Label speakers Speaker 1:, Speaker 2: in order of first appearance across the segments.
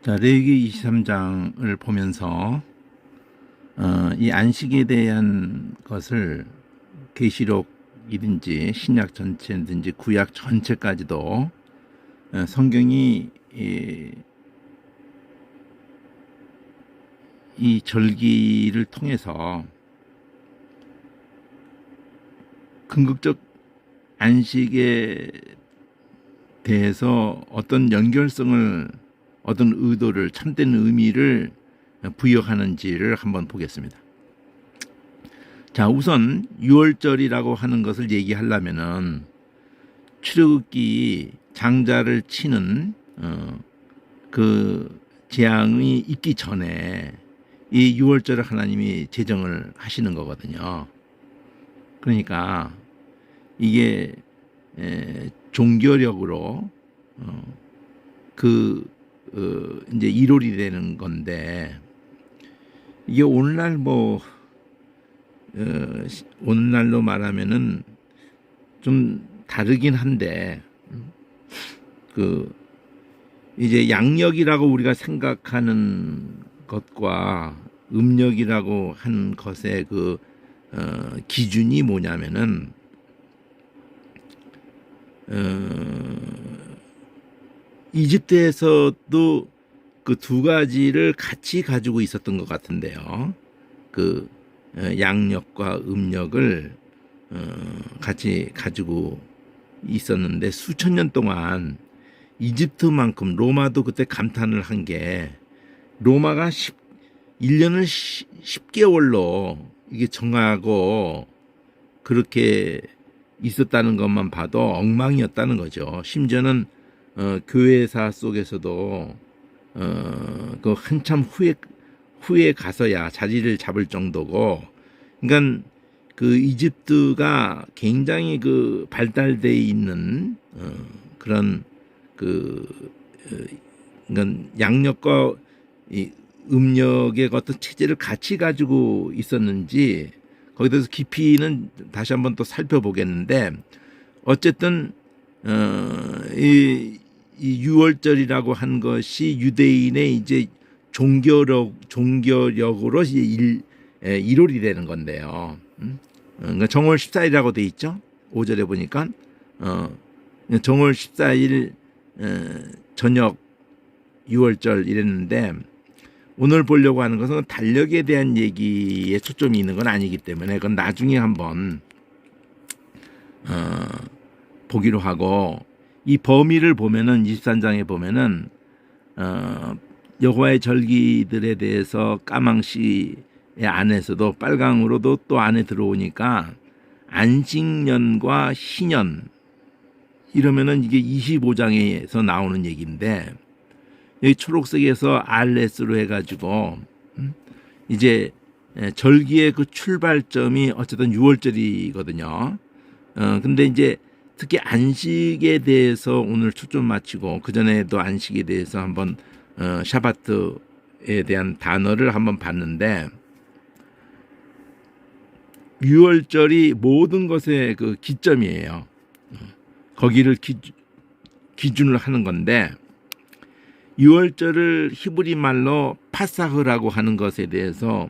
Speaker 1: 자, 레위기 23장을 보면서 이 안식에 대한 것을 계시록이든지 신약 전체든지 구약 전체까지도 성경이 이 절기를 통해서 궁극적 안식에 대해서 어떤 연결성을, 어떤 의도를, 참된 의미를 부여하는지를 한번 보겠습니다. 자, 우선 유월절이라고 하는 것을 얘기하려면은 출애굽기 장자를 치는 그 재앙이 있기 전에 이 유월절을 하나님이 제정을 하시는 거거든요. 그러니까 이게 종교력으로 이제 1월이 되는 건데, 이게 오늘날 오늘날로 말하면은 좀 다르긴 한데, 이제 양력이라고 우리가 생각하는 것과 음력이라고 한 것의 기준이 뭐냐면은, 이집트에서도 그 두 가지를 같이 가지고 있었던 것 같은데요. 양력과 음력을 같이 가지고 있었는데, 수천 년 동안 이집트만큼 로마도 그때 감탄을 한 게, 로마가 1년을 10개월로 이게 정하고 그렇게 있었다는 것만 봐도 엉망이었다는 거죠. 심지어는 교회사 속에서도 그 한참 후에 가서야 자리를 잡을 정도고, 그러니까 그 이집트가 굉장히 발달되어 있는 그런 그러니까 양력과 이 음력의 어떤 체제를 같이 가지고 있었는지, 거기에 대해서 깊이는 다시 한번 또 살펴보겠는데, 어쨌든 이 유월절이라고 한 것이 유대인의 이제 종교력으로 이제 1월이 되는 건데요. 그러니까 정월 14일이라고 돼 있죠. 5절에 보니까 정월 14일 저녁 유월절 이랬는데, 오늘 보려고 하는 것은 달력에 대한 얘기에 초점이 있는 건 아니기 때문에 그건 나중에 한번 보기로 하고, 이 범위를 보면은 23장에 보면은 여호와의 절기들에 대해서 까망시의 안에서도 빨강으로도 또 안에 들어오니까 안식년과 희년 이러면은 이게 25장에서 나오는 얘기인데, 여기 초록색에서 알레스로 해가지고 이제 절기의 그 출발점이 어쨌든 6월절이거든요. 근데 이제 특히 안식에 대해서 오늘 초점 맞추고, 그 전에도 안식에 대해서 한번 샤바트에 대한 단어를 한번 봤는데, 6월절이 모든 것의 그 기점이에요. 거기를 기준을 하는 건데, 6월절을 히브리 말로 파사흐라고 하는 것에 대해서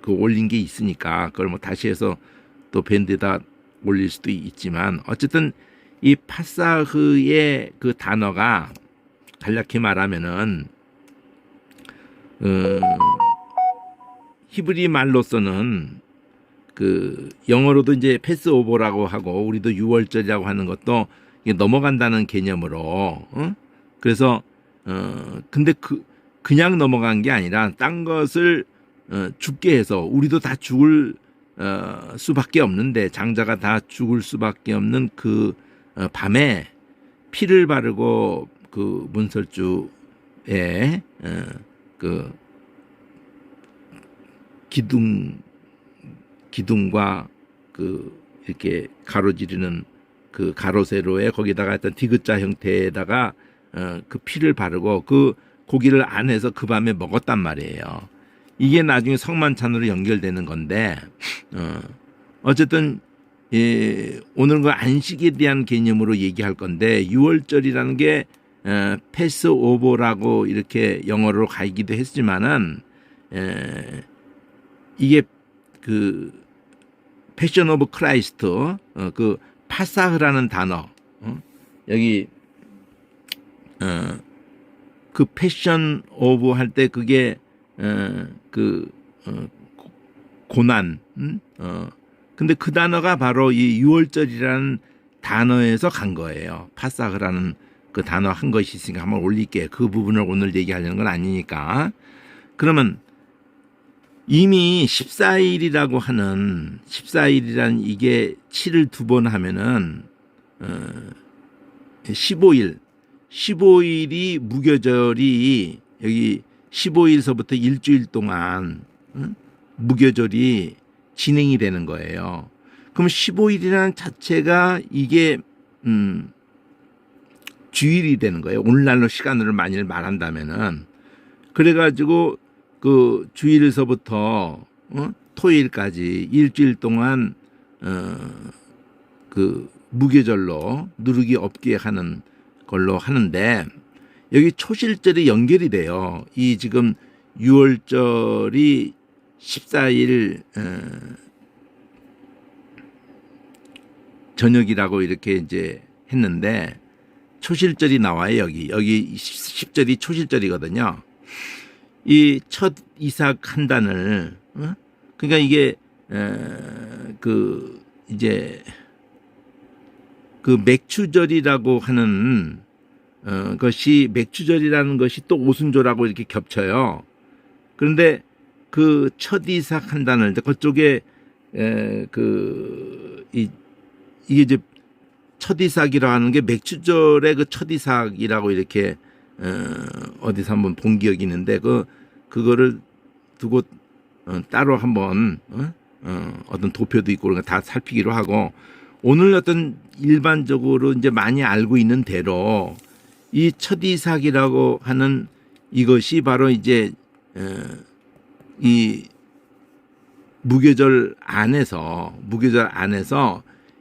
Speaker 1: 올린 게 있으니까 그걸 다시 해서 또 밴드에다 올릴 수도 있지만, 어쨌든 이 파사흐의 그 단어가 간략히 말하면은 히브리 말로서는 영어로도 이제 패스오버라고 하고, 우리도 6월절이라고 하는 것도 이게 넘어간다는 개념으로, 그래서 근데 그냥 넘어간 게 아니라 딴 것을 죽게 해서, 우리도 다 죽을 수밖에 없는데, 장자가 다 죽을 수밖에 없는 밤에 피를 바르고 문설주에 기둥과 이렇게 가로지르는 가로세로에 거기다가 어떤 디귿자 형태에다가 피를 바르고 고기를 안에서 그 밤에 먹었단 말이에요. 이게 나중에 성만찬으로 연결되는 건데, 어쨌든 오늘은 안식에 대한 개념으로 얘기할 건데, 6월절이라는 게 패스 오버라고 이렇게 영어로 가기도 했지만은 이게 그 패션 오브 크라이스트 그 파사흐라는 단어 여기 그 패션 오브 할 때 그게 고난 근데 그 단어가 바로 이 유월절이라는 단어에서 간 거예요. 파사흐라는 그 단어 한 것이 있으니까 한번 올릴게요. 그 부분을 오늘 얘기하려는 건 아니니까. 그러면 이미 14일이라고 하는 14일이란 이게 7을 두 번 하면은 15일이 무교절이 여기 15일서부터 일주일 동안 무교절이 진행이 되는 거예요. 그럼 15일이라는 자체가 이게 주일이 되는 거예요. 오늘날로 시간으로 만일 말한다면은 그래가지고 그 주일에서부터 토요일까지 일주일 동안 그 무교절로 누룩이 없게 하는 걸로 하는데 여기 초실절이 연결이 돼요. 이 지금 6월절이 14일 저녁이라고 이렇게 이제 했는데 초실절이 나와요. 여기 10절이 초실절이거든요. 이 첫 이삭 한 단을 그러니까 이게 그 이제 그 맥추절이라고 하는 것이 맥추절이라는 것이 또 오순절하고 이렇게 겹쳐요. 그런데 그 첫 이삭 한 단을 그쪽에 이게 이제 첫 이삭이라고 하는 게 맥추절의 그 첫 이삭이라고 이렇게 어디서 한번 본 기억이 있는데 그거를 두고 따로 한번 어떤 도표도 있고 그런 거 다 살피기로 하고 오늘 어떤 일반적으로 이제 많이 알고 있는 대로 이 첫 이삭이라고 하는 이것이 바로 이제 이 무교절 안에서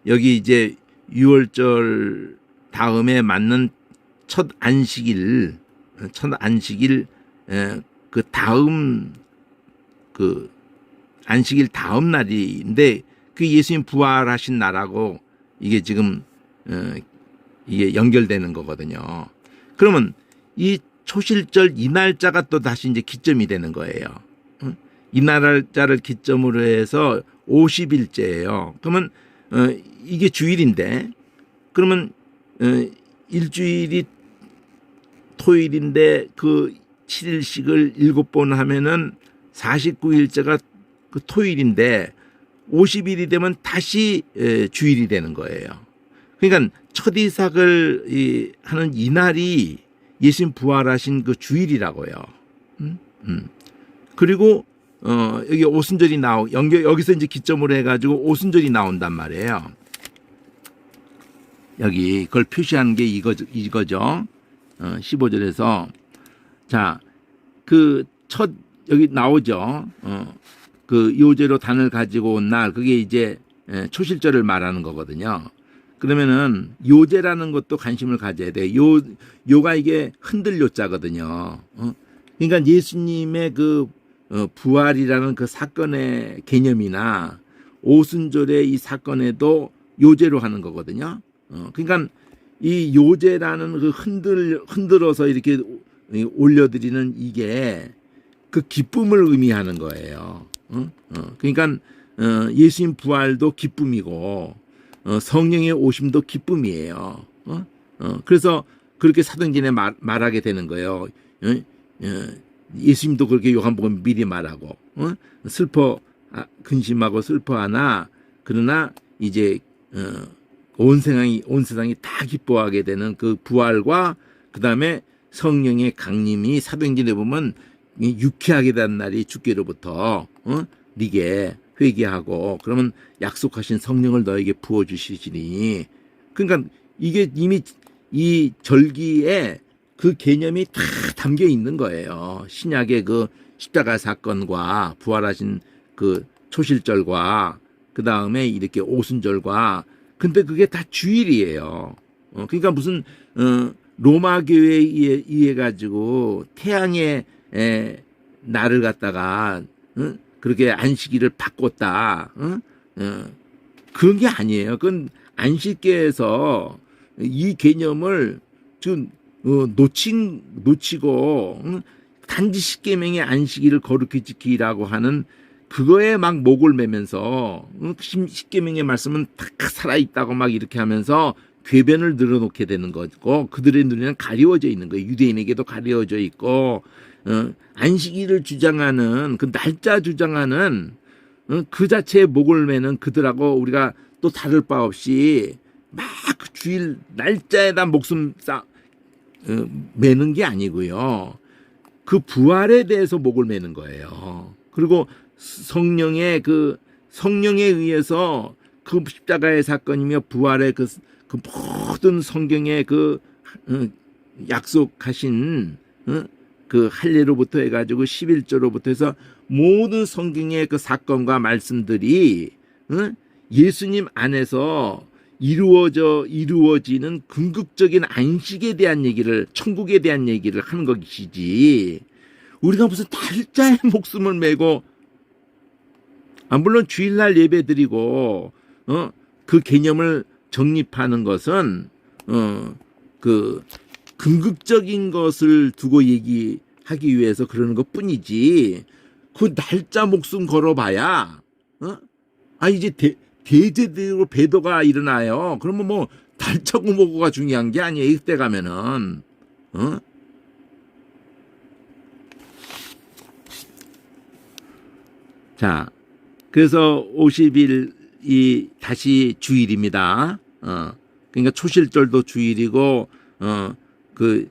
Speaker 1: 여기 이제 6월절 다음에 맞는 첫 안식일 그 다음 그 안식일 다음 날인데 그 예수님 부활하신 날하고 이게 지금 이게 연결되는 거거든요. 그러면 이 초실절 이 날짜가 또 다시 이제 기점이 되는 거예요. 이 날짜를 기점으로 해서 50일째예요. 그러면 이게 주일인데 그러면 일주일이 토요일인데 그 7일씩을 7번 하면은 49일째가 그 토요일인데 50일이 되면 다시 주일이 되는 거예요. 그러니까 첫 이삭을 하는 이 날이 예수님 부활하신 그 주일이라고요. 그리고 여기 오순절이 여기서 이제 기점으로 해가지고 오순절이 나온단 말이에요. 여기 그걸 표시한 게 이거죠. 15절에서 자, 그 첫 여기 나오죠. 그 요제로 단을 가지고 온 날 그게 이제 초실절을 말하는 거거든요. 그러면은 요제라는 것도 관심을 가져야 돼. 요가 이게 흔들 요자거든요. 그러니까 예수님의 그 부활이라는 그 사건의 개념이나 오순절의 이 사건에도 요제로 하는 거거든요. 그러니까 이 요제라는 그 흔들어서 이렇게 올려드리는 이게 그 기쁨을 의미하는 거예요. 그러니까 예수님 부활도 기쁨이고 성령의 오심도 기쁨이에요. 그래서 그렇게 사도행전에 말하게 되는 거예요. 예수님도 그렇게 요한복음 미리 말하고 근심하고 슬퍼하나 그러나 이제 온 세상이 다 기뻐하게 되는 그 부활과 그 다음에 성령의 강림이 사도행전에 보면 유쾌하게 된 날이 주께로부터 네게 회개하고 그러면 약속하신 성령을 너에게 부어주시지니 그러니까 이게 이미 이 절기에 그 개념이 다 담겨 있는 거예요. 신약의 그 십자가 사건과 부활하신 그 초실절과 그 다음에 이렇게 오순절과 근데 그게 다 주일이에요. 그러니까 무슨 로마 교회에 의해 가지고 태양의 날을 갖다가 그렇게 안식일을 바꿨다. 그런 게 아니에요. 그건 안식계에서 이 개념을 지금 놓치고 단지 십계명의 안식일을 거룩히 지키라고 하는 그거에 막 목을 매면서 십계명의 말씀은 딱 살아있다고 막 이렇게 하면서 궤변을 늘어놓게 되는 거고 그들의 눈에는 가리워져 있는 거예요. 유대인에게도 가리워져 있고 안식일을 주장하는 그 날짜 주장하는 그 자체의 목을 매는 그들하고 우리가 또 다를 바 없이 막 그 주일 날짜에다 목숨 매는 게 아니고요. 그 부활에 대해서 목을 매는 거예요. 그리고 성령에 의해서 그 십자가의 사건이며 부활의 그 모든 성경의 약속하신 그 할례로부터 해가지고 11조로부터 해서 모든 성경의 그 사건과 말씀들이 예수님 안에서 이루어지는 궁극적인 안식에 대한 얘기를, 천국에 대한 얘기를 하는 것이지, 우리가 무슨 달자의 목숨을 메고, 물론 주일날 예배 드리고, 그 개념을 정립하는 것은, 그 궁극적인 것을 두고 얘기하기 위해서 그러는 것 뿐이지, 그 날짜 목숨 걸어봐야, 이제 대제대로 배도가 일어나요. 그러면 뭐 달차고 뭐고가 중요한 게 아니에요. 이때 가면은. 자, 그래서 50일이 다시 주일입니다. 그러니까 초실절도 주일이고 그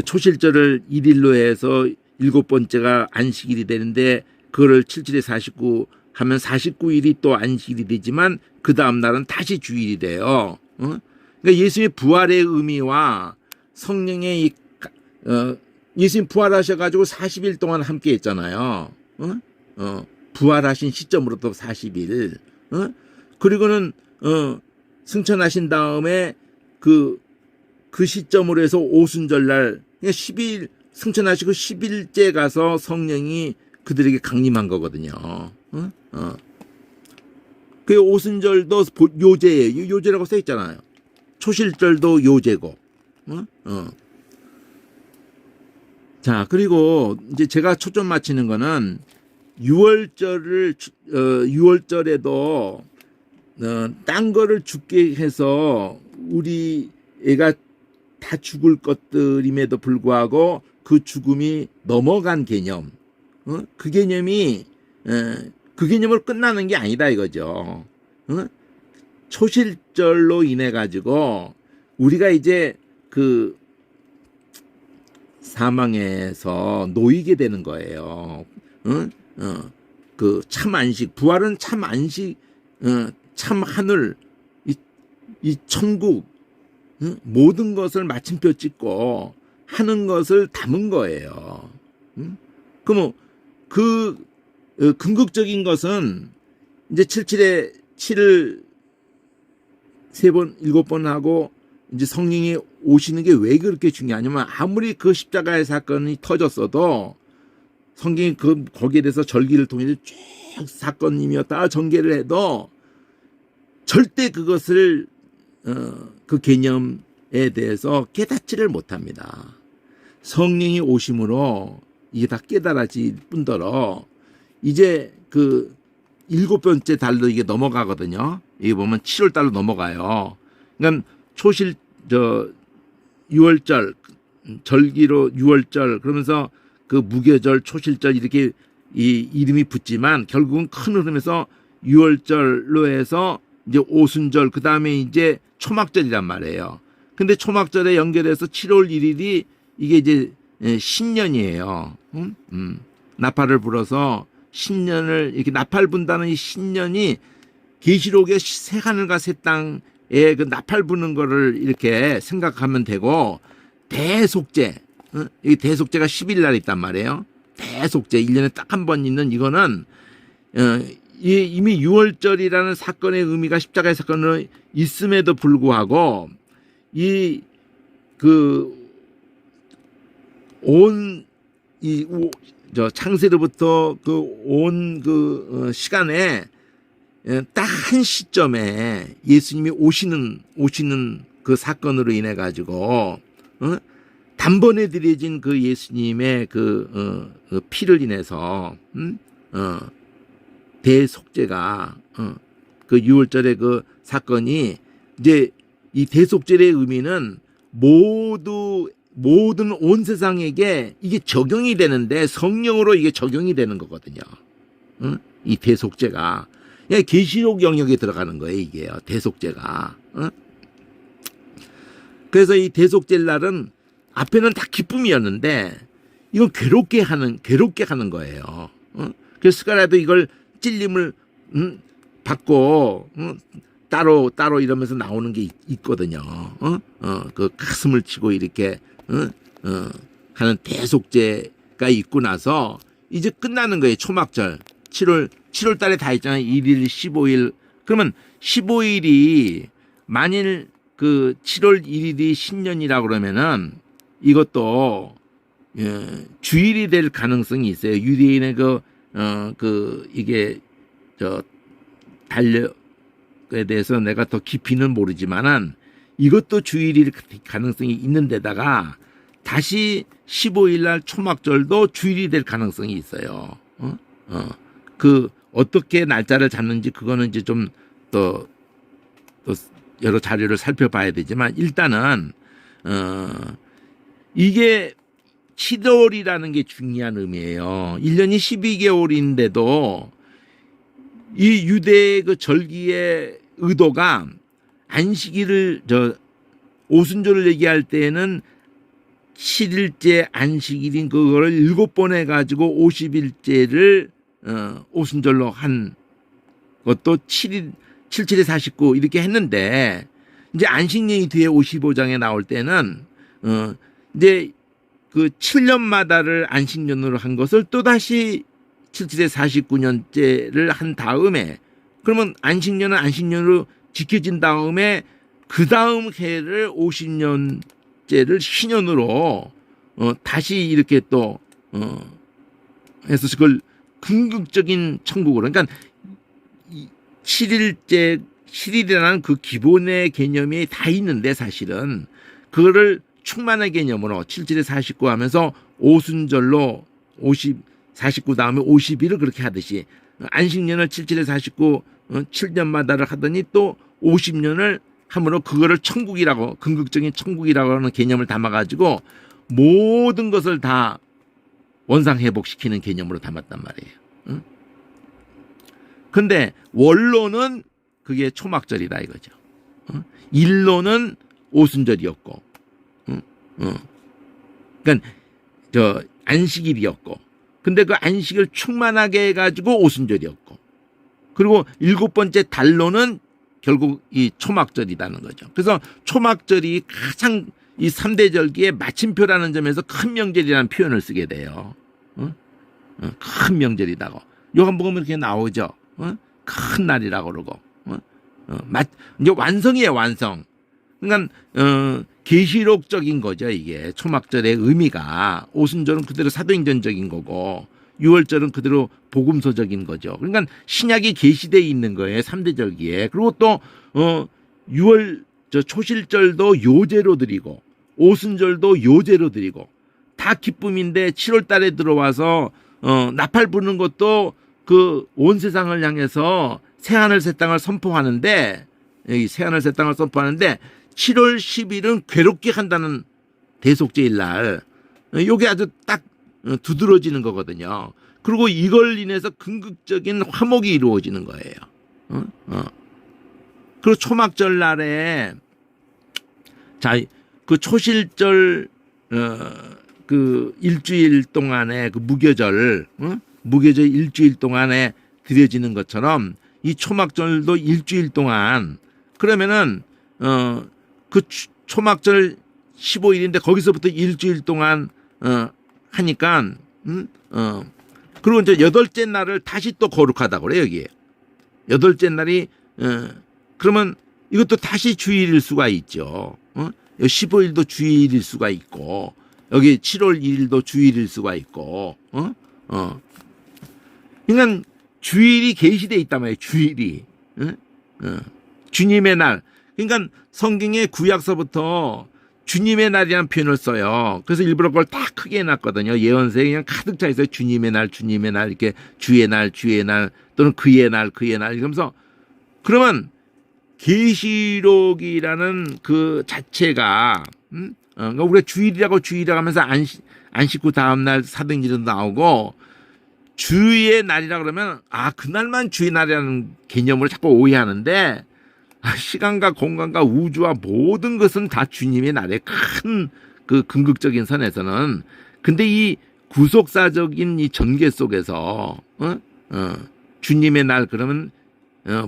Speaker 1: 초실절을 1일로 해서 7번째가 안식일이 되는데 그거를 77에 49 하면 49일이 또 안식일이 되지만 그 다음 날은 다시 주일이 돼요. 그러니까 예수님의 부활의 의미와 성령의 예수님 부활하셔가지고 40일 동안 함께 했잖아요. 부활하신 시점으로부터 40일. 그리고는 승천하신 다음에 그 시점으로 해서 오순절날 10일 승천하시고 10일째 가서 성령이 그들에게 강림한 거거든요. 그 오순절도 요제예요. 요제라고 써 있잖아요. 초실절도 요제고. 자, 그리고 이제 제가 초점 맞추는 거는 6월절에도 딴 거를 죽게 해서 우리 애가 다 죽을 것들임에도 불구하고 그 죽음이 넘어간 개념. 그 개념이 그 개념을 끝나는 게 아니다 이거죠. 초실절로 인해 가지고 우리가 이제 그 사망에서 놓이게 되는 거예요. 그 참 안식, 부활은 참 안식, 참 하늘, 이 천국, 모든 것을 마침표 찍고 하는 것을 담은 거예요. 그럼 궁극적인 것은 이제 77에 7을 3번, 7번 하고 이제 성령이 오시는 게 왜 그렇게 중요하냐면 아무리 그 십자가의 사건이 터졌어도 성경이 거기에 대해서 절기를 통해서 쭉 사건이었다 전개를 해도 절대 그것을 그 개념에 대해서 깨닫지를 못합니다. 성령이 오심으로 이게 다 깨달아질 뿐더러 이제 그 7번째 달로 이게 넘어가거든요. 여기 보면 7월 달로 넘어가요. 그러니까 6월절 절기로 6월절 그러면서 그 무교절 초실절 이렇게 이 이름이 붙지만 결국은 큰 흐름에서 6월절로 해서 이제 오순절 그다음에 이제 초막절이란 말이에요. 근데 초막절에 연결해서 7월 1일이 이게 이제 신년이에요. 나팔을 불어서 신년을 이렇게 나팔 분다는 이 신년이 계시록의 새 하늘과 새 땅에 그 나팔 부는 거를 이렇게 생각하면 되고 대속제 이 대속제가 10일 날 있단 말이에요. 대속제 1년에 딱 한 번 있는 이거는 이미 6월절이라는 사건의 의미가 십자가의 사건으로 있음에도 불구하고 이 그 온 저 창세로부터 그 온 시간에 딱 한 시점에 예수님이 오시는 그 사건으로 인해 가지고 단번에 드려진 그 예수님의 그 피를 인해서 대속죄가 그 유월절의 그 사건이 이제 이 대속죄의 의미는 모든 온 세상에게 이게 적용이 되는데 성령으로 이게 적용이 되는 거거든요. 이 대속죄가 계시록 영역에 들어가는 거예요. 이게요. 대속죄가. 그래서 이 대속죄 날은 앞에는 다 기쁨이었는데 이건 괴롭게 하는 거예요. 그래서 스가랴도 이걸 찔림을 받고 따로 이러면서 나오는 게 있거든요. 그 가슴을 치고 이렇게 하는 대속죄가 있고 나서 이제 끝나는 거예요. 초막절 7월 달에 다 있잖아요. 1일 15일. 그러면 15일이 만일 그 7월 1일이 신년이라고 그러면은 이것도 주일이 될 가능성이 있어요. 유대인의 이게 달력에 대해서 내가 더 깊이는 모르지만은 이것도 주일일 가능성이 있는 데다가 다시 15일 날 초막절도 주일이 될 가능성이 있어요. 그 어떻게 날짜를 잡는지 그거는 이제 좀 또 여러 자료를 살펴봐야 되지만 일단은 이게 7월이라는 게 중요한 의미예요. 1년이 12개월인데도 이 유대의 그 절기의 의도가 안식일을 오순절을 얘기할 때에는 7일째 안식일인 그거를 7번 해가지고 50일째를 오순절로 한 것도 77에 49 이렇게 했는데 이제 안식년이 뒤에 55장에 나올 때는 이제 그 7년마다를 안식년으로 한 것을 또다시 77에 49년째를 한 다음에 그러면 안식년은 안식년으로 지켜진 다음에 그 다음 해를 50년째를 신년으로 다시 이렇게 또 해서 그걸 궁극적인 천국으로 그러니까 7일이라는 그 기본의 개념이 다 있는데 사실은 그거를 충만의 개념으로 77에 49 하면서 오순절로 49 다음에 50일을 그렇게 하듯이 안식년을 77에 49 7년마다를 하더니 또 50년을 함으로 그거를 천국이라고 궁극적인 천국이라고 하는 개념을 담아가지고 모든 것을 다 원상회복시키는 개념으로 담았단 말이에요. 근데 원로는 그게 초막절이다 이거죠. 일로는 오순절이었고 그러니까 안식일이었고 근데 그 안식을 충만하게 해가지고 오순절이었고 그리고 7번째 달로는 결국 이 초막절이라는 거죠. 그래서 초막절이 가장 이 3대 절기의 마침표라는 점에서 큰 명절이라는 표현을 쓰게 돼요. 큰 명절이라고. 요한복음에 이렇게 나오죠. 큰 날이라고 그러고. 이제 완성이에요, 완성. 그러니까 계시록적인 거죠, 이게. 초막절의 의미가. 오순절은 그대로 사도행전적인 거고 유월절은 그대로 복음서적인 거죠. 그러니까 신약이 계시되어 있는 거예요, 3대 절기에. 그리고 또 초실절도 요제로 드리고 오순절도 요제로 드리고 다 기쁨인데 7월 달에 들어와서 나팔 부는 것도 그 온 세상을 향해서 새하늘 새 땅을 선포하는데 여기 새하늘 새 땅을 선포하는데 7월 10일은 괴롭게 한다는 대속죄일 날 요게 아주 딱 두드러지는 거거든요. 그리고 이걸 인해서 궁극적인 화목이 이루어지는 거예요. 그리고 초막절 날에 그 초실절 그 일주일 동안에 그 무교절 일주일 동안에 드려지는 것처럼 이 초막절도 일주일 동안 그러면은 그 초막절 15일인데 거기서부터 일주일 동안 하니까 그리고 이제 8째 날을 다시 또 거룩하다고 그래요, 여기에. 8째 날이 그러면 이것도 다시 주일일 수가 있죠. 15일도 주일일 수가 있고 여기 7월 1일도 주일일 수가 있고, 그러니까 주일이 계시돼 있단 말이에요. 주일이. 주님의 날. 그러니까 성경의 구약서부터 주님의 날이라는 표현을 써요. 그래서 일부러 그걸 다 크게 해놨거든요. 예언서에 그냥 가득 차 있어요. 주님의 날, 주님의 날, 이렇게 주의 날, 주의 날, 또는 그의 날, 그의 날. 이러면서 그러면 계시록이라는 그 자체가, 그러니까 우리가 주일이라고 하면서 안식 후 다음날 사도행전도 나오고, 주의 날이라 그러면 그날만 주의 날이라는 개념으로 자꾸 오해하는데, 시간과 공간과 우주와 모든 것은 다 주님의 날의 큰 그 궁극적인 선에서는, 근데 이 구속사적인 이 전개 속에서 주님의 날 그러면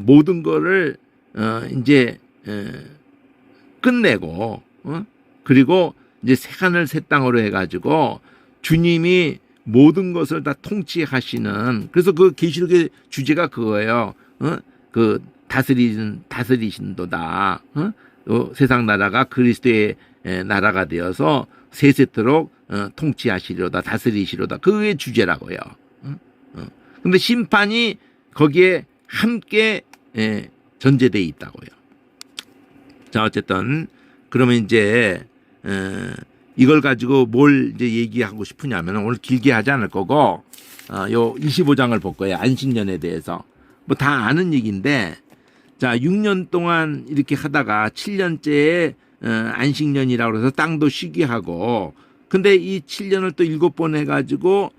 Speaker 1: 모든 거를 이제 끝내고, 그리고 이제 새하늘 새 땅으로 해가지고 주님이 모든 것을 다 통치하시는, 그래서 그 계시록의 주제가 그거예요. 그 다스리신도다. 세상 나라가 그리스도의 나라가 되어서 세세토록 통치하시리로다, 다스리시리로다. 그게 주제라고요. 근데 심판이 거기에 함께 전제되어 있다고요. 자, 어쨌든 그러면 이제 이걸 가지고 뭘 이제 얘기하고 싶으냐면, 오늘 길게 하지 않을 거고, 요 25장을 볼 거예요. 안식년에 대해서. 뭐 다 아는 얘기인데, 자, 6년 동안 이렇게 하다가 7년째에 안식년이라고 해서 땅도 쉬게 하고, 근데 이 7년을 또 7번 해가지고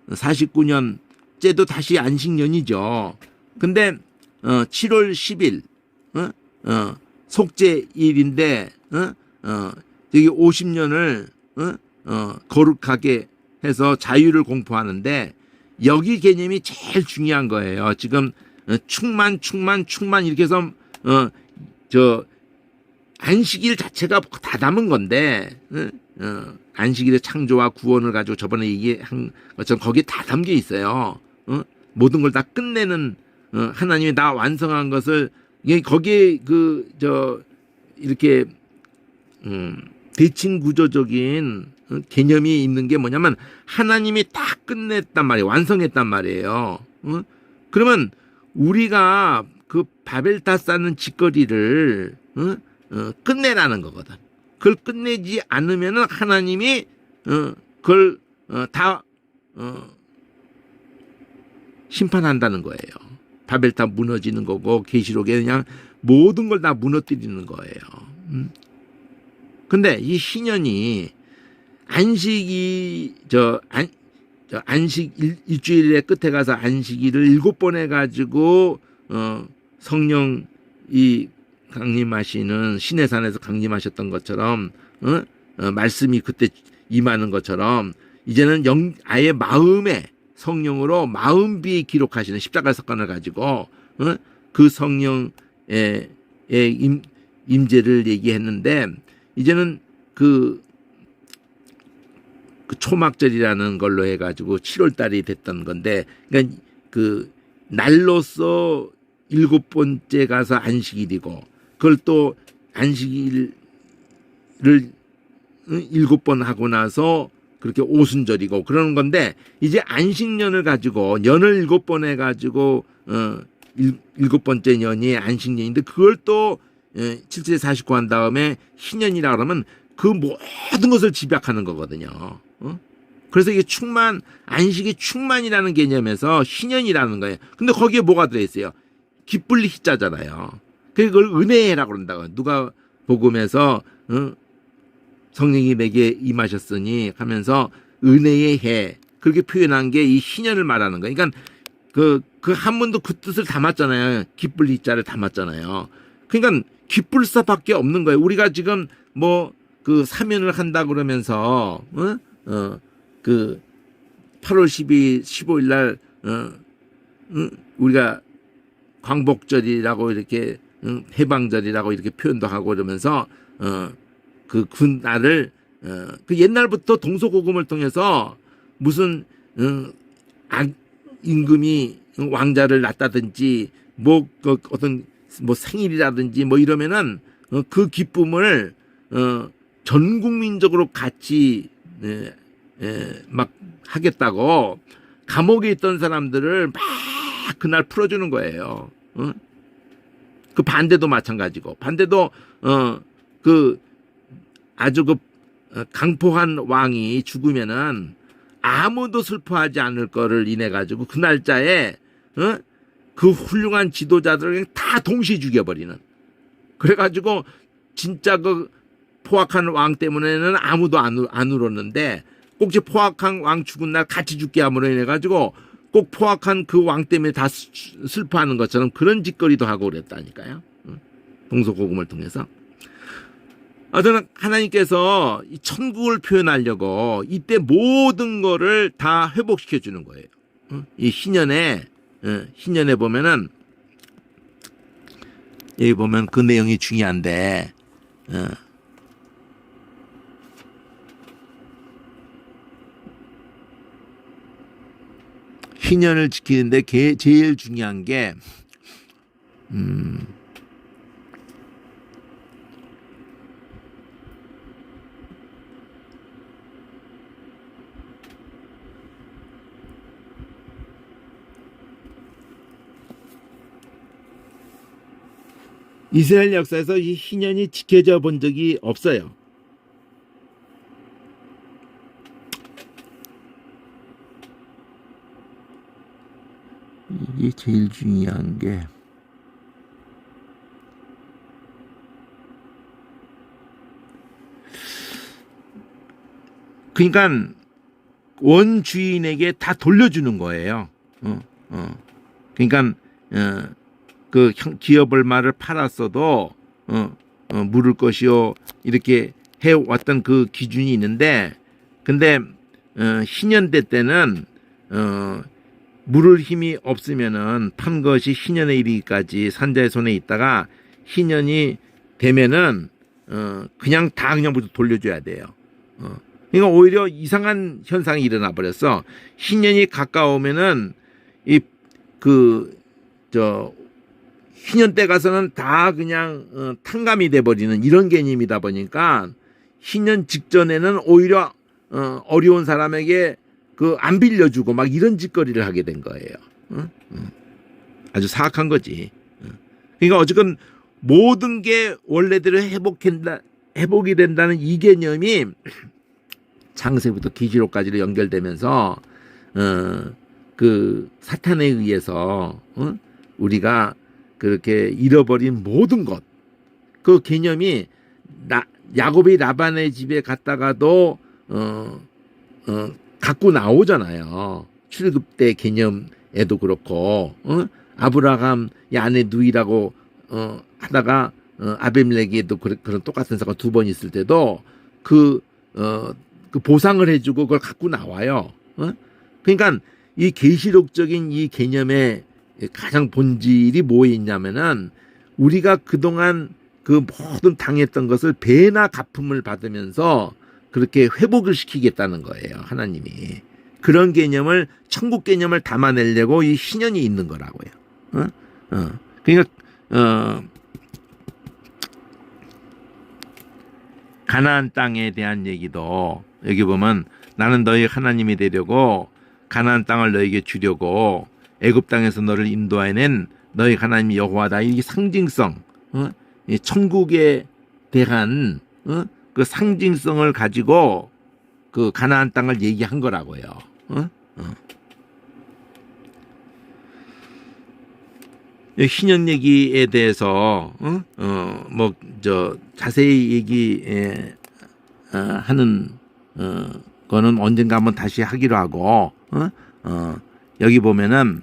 Speaker 1: 49년째도 다시 안식년이죠. 근데 7월 10일 속죄일인데 여기 50년을 거룩하게 해서 자유를 공포하는데, 여기 개념이 제일 중요한 거예요. 지금 충만 이렇게 해서 안식일 자체가 다 담은 건데, 안식일의 창조와 구원을 가지고 저번에 얘기한 것처럼 거기에 다 담겨 있어요. 모든 걸 다 끝내는, 하나님이 다 완성한 것을 거기에 이렇게 대칭 구조적인 개념이 있는 게 뭐냐면, 하나님이 다 끝냈단 말이에요. 완성했단 말이에요. 그러면 우리가 그 바벨탑 쌓는 짓거리를 끝내라는 거거든. 그걸 끝내지 않으면은 하나님이 그걸 다 심판한다는 거예요. 바벨탑 무너지는 거고, 계시록에 그냥 모든 걸 다 무너뜨리는 거예요. 근데 이 신년이 안식 일주일의 끝에 가서 안식일을 7번 해가지고 성령이 강림하시는 시내산에서 강림하셨던 것처럼, 말씀이 그때 임하는 것처럼, 이제는 아예 마음에 성령으로 마음비에 기록하시는 십자가 사건을 가지고 그 성령의 임재를 얘기했는데, 이제는 그 초막절이라는 걸로 해가지고 7월달이 됐던 건데, 그러니까 그 날로서 7번째 가서 안식일이고, 그걸 또 안식일을 7번 하고 나서 그렇게 오순절이고 그러는 건데, 이제 안식년을 가지고 년을 7번 해가지고 7번째 년이 안식년인데, 그걸 또 7세 49 한 다음에 신년이라 그러면 그 모든 것을 집약하는 거거든요. 그래서 이게 안식이 충만이라는 개념에서 신년이라는 거예요. 근데 거기에 뭐가 들어있어요? 기쁠 희자잖아요. 그걸 은혜라고 그런다고. 누가 복음에서 성령이 내게 임하셨으니 하면서 은혜의 해, 그렇게 표현한 게 이 신년을 말하는 거예요. 그러니까 그 한문도 그 뜻을 담았잖아요. 기쁠 희자를 담았잖아요. 그러니까 기쁠 수밖에 없는 거예요. 우리가 지금 그 사면을 한다 그러면서 그 8월 15일 날 우리가 광복절이라고 이렇게 해방절이라고 이렇게 표현도 하고 그러면서 그 날을 그 옛날부터 동서고금을 통해서 무슨 임금이 왕자를 낳다든지 어떤 생일이라든지 이러면은 그 기쁨을 전 국민적으로 같이 막 하겠다고 감옥에 있던 사람들을 막 그날 풀어주는 거예요. 그 반대도 마찬가지고, 반대도 그 아주 그 강포한 왕이 죽으면은 아무도 슬퍼하지 않을 거를 인해 가지고 그 날짜에 그 훌륭한 지도자들을 다 동시에 죽여버리는. 그래가지고 진짜 그 포악한 왕 때문에는 아무도 안 울었는데 꼭 포악한 왕 죽은 날 같이 죽게 함으로 인해 가지고 꼭 포악한 그 왕 때문에 다 슬퍼하는 것처럼 그런 짓거리도 하고 그랬다니까요. 동서고금을 통해서. 저는 하나님께서 이 천국을 표현하려고 이때 모든 거를 다 회복시켜 주는 거예요. 이 희년에 보면은 여기 보면 그 내용이 중요한데 희년을 지키는데 제일 중요한 게 이스라엘 역사에서 이 희년이 지켜져 본 적이 없어요. 이게 제일 중요한 게 그러니까 원주인에게 다 돌려주는 거예요. 그러니까 그 기업을 말을 팔았어도 물을 것이요 이렇게 해왔던 그 기준이 있는데, 근데 희년대 때는 물을 힘이 없으면은 판 것이 희년에 이르기까지 산자의 손에 있다가 희년이 되면은 그냥 다 그냥 모두 돌려줘야 돼요. 그러니까 오히려 이상한 현상이 일어나 버렸어. 희년이 가까우면은 희년 때 가서는 다 그냥 탕감이 돼버리는 이런 개념이다 보니까 희년 직전에는 오히려 어려운 사람에게 안 빌려주고 막 이런 짓거리를 하게 된 거예요. 아주 사악한 거지. 그러니까 어쨌건 모든 게 원래대로 회복이 된다는 이 개념이 창세부터 계시록까지로 연결되면서 그 사탄에 의해서 우리가 그렇게 잃어버린 모든 것, 그 개념이 야곱이 라반의 집에 갔다가도 갖고 나오잖아요. 출애굽 때 개념에도 그렇고, 아브라함 아내 누이라고 하다가 아비멜렉에도 그런 똑같은 사건 2번 있을 때도 그 보상을 해주고 그걸 갖고 나와요. 그러니까 이 계시록적인 이 개념의 가장 본질이 뭐에 있냐면은 우리가 그동안 그 모든 당했던 것을 배나 갚음을 받으면서 그렇게 회복을 시키겠다는 거예요. 하나님이. 그런 개념을, 천국 개념을 담아내려고 이 희년이 있는 거라고요. 그러니까 가나안 땅에 대한 얘기도 여기 보면 나는 너희 하나님이 되려고 가나안 땅을 너에게 주려고 애굽 땅에서 너를 인도해낸 너희 하나님 여호와다. 이 상징성, 이 천국에 대한 그 상징성을 가지고 그 가나안 땅을 얘기한 거라고요. 희년 얘기에 대해서 자세히 하는 거는 언젠가 한번 다시 하기로 하고, 여기 보면은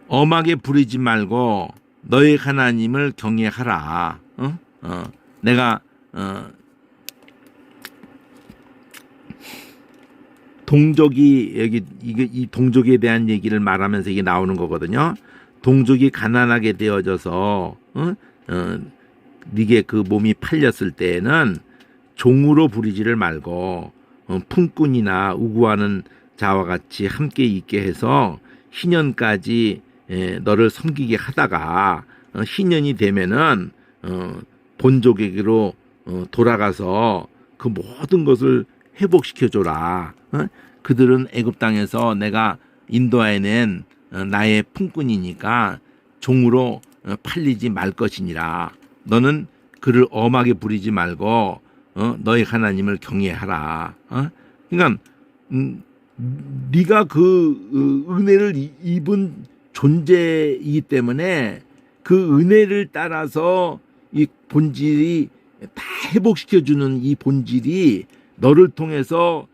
Speaker 1: 엄하게 부리지 말고 너희 하나님을 경외하라. 내가 동족이 이 동족에 대한 얘기를 말하면서 이게 나오는 거거든요. 동족이 가난하게 되어져서 네게 그 몸이 팔렸을 때에는 종으로 부리지를 말고 품꾼이나 우구하는 자와 같이 함께 있게 해서 희년까지 너를 섬기게 하다가 희년이 되면은 본족에게로 돌아가서 그 모든 것을 회복시켜 줘라. 그들은 애굽 땅에서 내가 인도하여낸 나의 품꾼이니까 종으로 팔리지 말 것이니라. 너는 그를 엄하게 부리지 말고 너희 하나님을 경외하라. 그러니까 네가 그 은혜를 입은 존재이기 때문에 그 은혜를 따라서 이 본질이 다 회복시켜주는 이 본질이 너를 통해서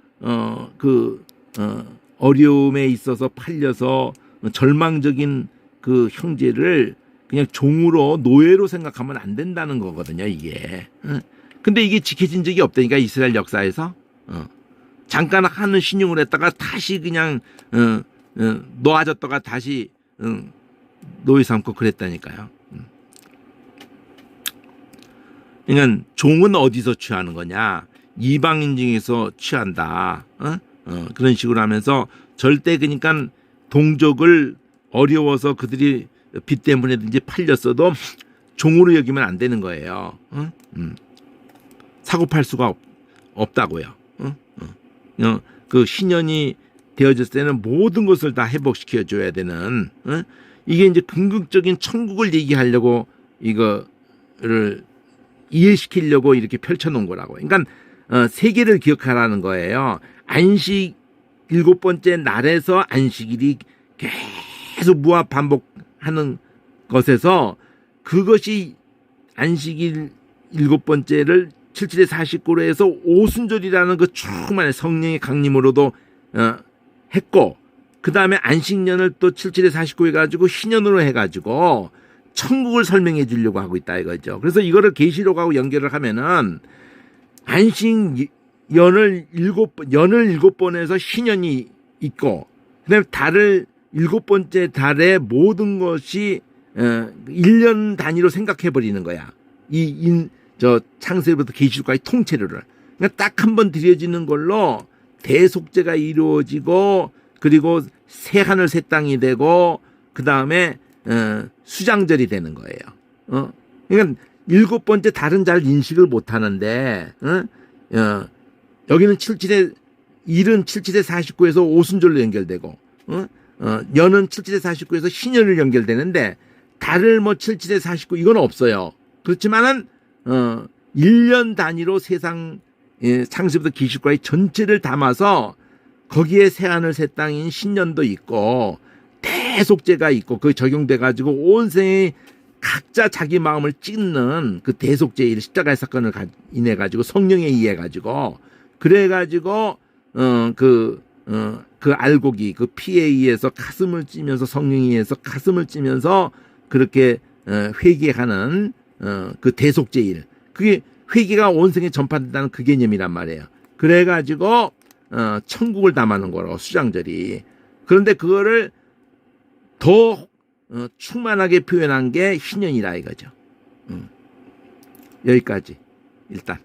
Speaker 1: 어려움에 있어서 팔려서 절망적인 그 형제를 그냥 종으로 노예로 생각하면 안 된다는 거거든요, 이게. 근데 이게 지켜진 적이 없다니까, 이스라엘 역사에서. 잠깐 하는 신용을 했다가 다시 그냥 놓아졌다가 다시 노예 삼고 그랬다니까요. 그러니까 종은 어디서 취하는 거냐? 이방인 중에서 취한다. 그런 식으로 하면서 절대 그러니까 동족을 어려워서 그들이 빚 때문에든지 팔렸어도 종으로 여기면 안 되는 거예요. 사고 팔 수가 없다고요. 그 신년이 되어졌을 때는 모든 것을 다 회복시켜 줘야 되는, 이게 이제 궁극적인 천국을 얘기하려고 이거를 이해시키려고 이렇게 펼쳐놓은 거라고. 그러니까 세계를 기억하라는 거예요. 안식 7번째 날에서 안식일이 계속 무한 반복하는 것에서 그것이 안식일 7번째를 77의 49로 해서 오순절이라는 그 충만한 성령의 강림으로도 했고, 그 다음에 안식년을 또 77의 49 해가지고 신년으로 해가지고 천국을 설명해 주려고 하고 있다 이거죠. 그래서 이거를 계시록하고 연결을 하면은 안식년을 7번 해서 신년이 있고, 그다음에 달을 7번째 달에 모든 것이 1년 단위로 생각해 버리는 거야. 창세부터 계시록까지 통째를. 그러니까 딱 한 번 드려지는 걸로 대속죄가 이루어지고, 그리고 새 하늘 새 땅이 되고, 그 다음에 수장절이 되는 거예요. 그러니까 7번째 달은 잘 인식을 못 하는데, 여기는 일은 77의 49에서 오순절로 연결되고, 년은 77의 49에서 신년을 연결되는데, 달을 77의 49 이건 없어요. 그렇지만은 1년 단위로 세상 창세부터 계시록까지 전체를 담아서 거기에 새하늘 새 땅인 신년도 있고 대속죄가 있고 그게 적용돼 가지고 온 생에 각자 자기 마음을 찢는 그 대속죄의 십자가의 사건을 인해 가지고 성령에 의해 가지고 그래 가지고 그 알곡이 그 피에 의해서 가슴을 찌면서 성령에 의해서 가슴을 찌면서 그렇게 회개하는 그 대속죄일, 그게 회개가 온 생에 전파된다는 그 개념이란 말이에요. 그래가지고 천국을 담아놓은 거라고, 수장절이. 그런데 그거를 더 충만하게 표현한 게 신년이라 이거죠. 여기까지 일단.